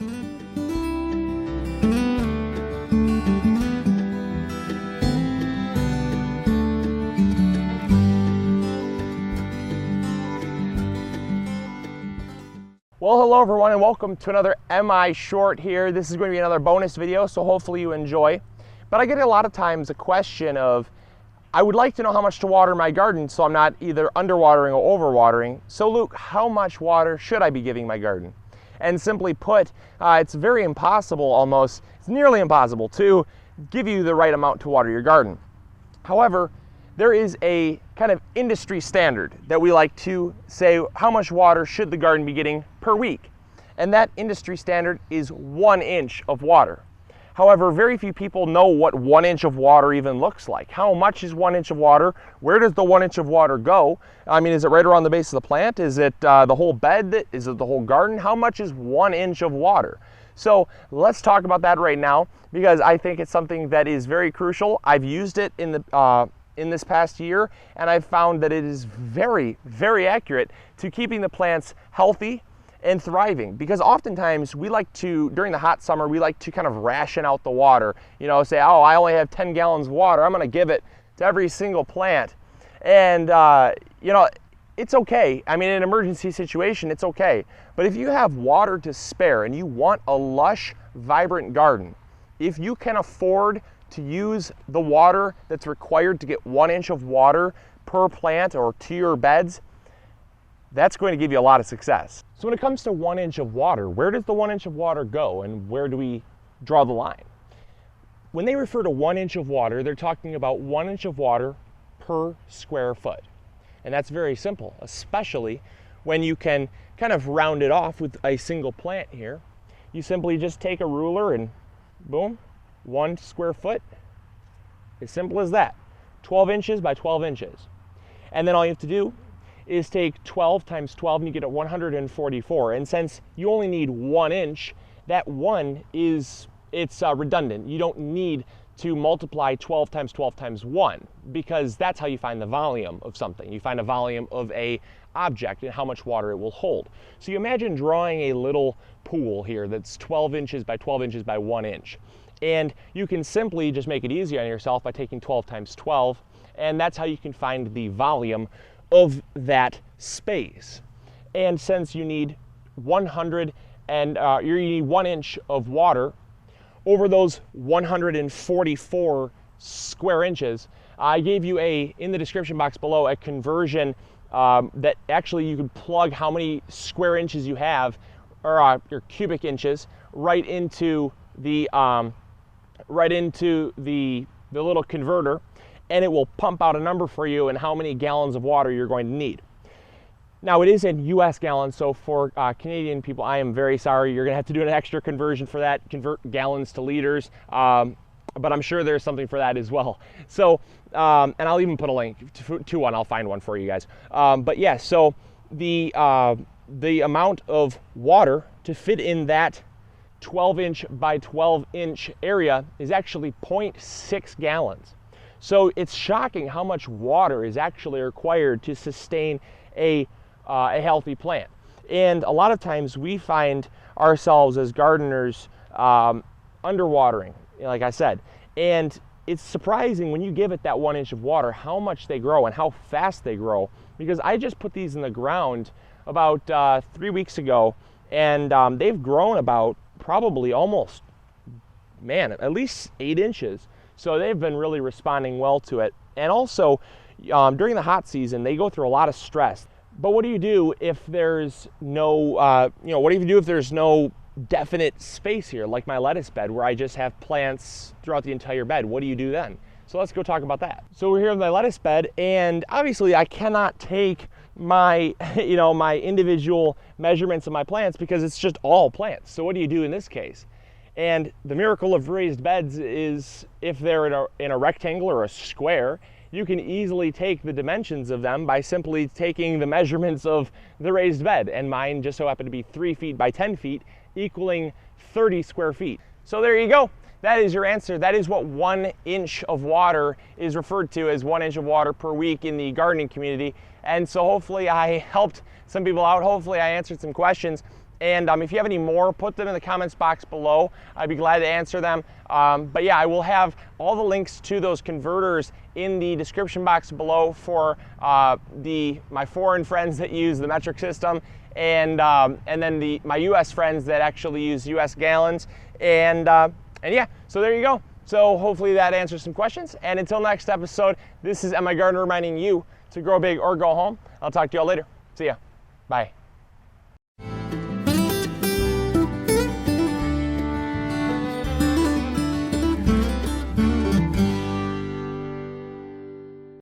Well, hello everyone and welcome to another MI Short here. This is going to be another bonus video, so hopefully you enjoy. But I get a lot of times a question of, I would like to know how much to water my garden so I'm not either underwatering or overwatering. So Luke, how much water should I be giving my garden? And simply put, it's very impossible almost, it's nearly impossible to give you the right amount to water your garden. However, there is a kind of industry standard that we like to say how much water should the garden be getting per week. And that industry standard is 1 inch of water. However, very few people know what 1 inch of water even looks like. How much is 1 inch of water? Where does the 1 inch of water go? I mean, is it right around the base of the plant? Is it the whole bed? Is it the whole garden? How much is 1 inch of water? So let's talk about that right now, because I think it's something that is very crucial. I've used it in this past year, and I've found that it is very, very accurate to keeping the plants healthy and thriving. Because oftentimes we like to, during the hot summer, we like to kind of ration out the water. You know, say, oh, I only have 10 gallons of water, I'm gonna give it to every single plant. And you know, it's okay. I mean, in an emergency situation, it's okay. But if you have water to spare and you want a lush, vibrant garden, if you can afford to use the water that's required to get 1 inch of water per plant or to your beds, that's going to give you a lot of success. So when it comes to 1 inch of water, where does the 1 inch of water go and where do we draw the line? When they refer to 1 inch of water, they're talking about 1 inch of water per square foot. And that's very simple, especially when you can kind of round it off with a single plant here. You simply just take a ruler and boom, 1 square foot, as simple as that, 12 inches by 12 inches. And then all you have to do is take 12 times 12 and you get a 144. And since you only need 1 inch, that one is, it's redundant. You don't need to multiply 12 times 12 times 1, because that's how you find the volume of something. You find a volume of a object and how much water it will hold. So you imagine drawing a little pool here that's 12 inches by 12 inches by 1 inch. And you can simply just make it easier on yourself by taking 12 times 12, and that's how you can find the volume of that space. And since you need 100 and you need 1 inch of water over those 144 square inches, I gave you in the description box below, a conversion that actually you could plug how many square inches you have, or your cubic inches, right into the little converter, and it will pump out a number for you and how many gallons of water you're going to need. Now it is in US gallons, so for Canadian people, I am very sorry. You're gonna have to do an extra conversion for that, convert gallons to liters, but I'm sure there's something for that as well. So, and I'll even put a link to one, I'll find one for you guys. But yeah, so the amount of water to fit in that 12 inch by 12 inch area is actually 0.6 gallons. So it's shocking how much water is actually required to sustain a healthy plant. And a lot of times we find ourselves as gardeners underwatering, like I said. And it's surprising when you give it that 1 inch of water how much they grow and how fast they grow. Because I just put these in the ground about 3 weeks ago, and they've grown about probably almost, man, at least 8 inches. So they've been really responding well to it. And also, during the hot season, they go through a lot of stress. But what do you do if there's no, what do you do if there's no definite space here, like my lettuce bed, where I just have plants throughout the entire bed? What do you do then? So let's go talk about that. So we're here with my lettuce bed, and obviously I cannot take my, my individual measurements of my plants because it's just all plants. So what do you do in this case? And the miracle of raised beds is if they're in a rectangle or a square, you can easily take the dimensions of them by simply taking the measurements of the raised bed. And mine just so happened to be 3 feet by 10 feet, equaling 30 square feet. So there you go. That is your answer. That is what 1 inch of water is referred to as 1 inch of water per week in the gardening community. And so hopefully I helped some people out. Hopefully I answered some questions. And if you have any more, put them in the comments box below. I'd be glad to answer them. But yeah, I will have all the links to those converters in the description box below for my foreign friends that use the metric system, and then my US friends that actually use US gallons. And yeah, so there you go. So hopefully that answers some questions. And until next episode, this is MIgardener reminding you to grow big or go home. I'll talk to you all later. See ya. Bye.